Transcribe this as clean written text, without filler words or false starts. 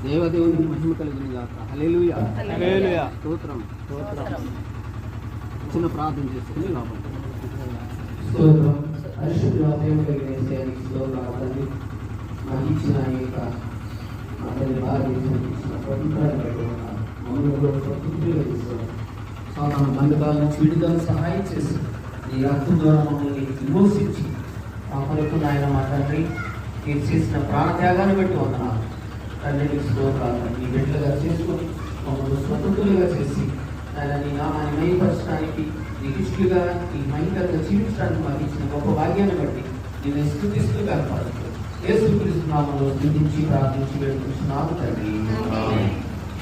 దేవదేవునికి మహిమ కలుగును గాక. హల్లెలూయా హల్లెలూయా. స్తోత్రం స్తోత్రం. చిన్న ప్రార్థన చేసుకుని లోపల స్తోత్రం. పరిశుద్ధ ప్రేమ కలిగిన యేసయ్యకి స్తోత్రాలు తండ్రి. మాకు ఇచ్చిన ఈ యొక్క అతని భారతదేశానికి ఇచ్చిన ప్రభుత్వాన్ని బట్టి మమ్మల్ని తృప్తిగా తీసుకోవాలి. సాధారణ బంధకాల నుంచి విడుదల సహాయం చేసి ఈ రక్తం ద్వారా మమ్మల్ని విమోచించి మా కొరకు నాయన మా తండ్రి మీరు చేసిన ప్రాణత్యాగాన్ని బట్టి వందనాలు తండ్రికి స్తోత్రాలు. నీ బిడ్డలుగా చేసుకొని మమ్మల్ని స్వతంత్రులుగా చేసి ఆయన నీ నామాన్ని మహిమపరచడానికి నీకు ఇష్టలుగా నీ మహిళగా జీవించడానికి మాకు ఇచ్చిన గొప్ప భాగ్యాన్ని బట్టి నేను స్తుతిస్తూ కనపడుతూ యేసుక్రీస్తు నామములో స్తుతించి ప్రార్థించి వేడుకుంటున్నాను తండ్రి.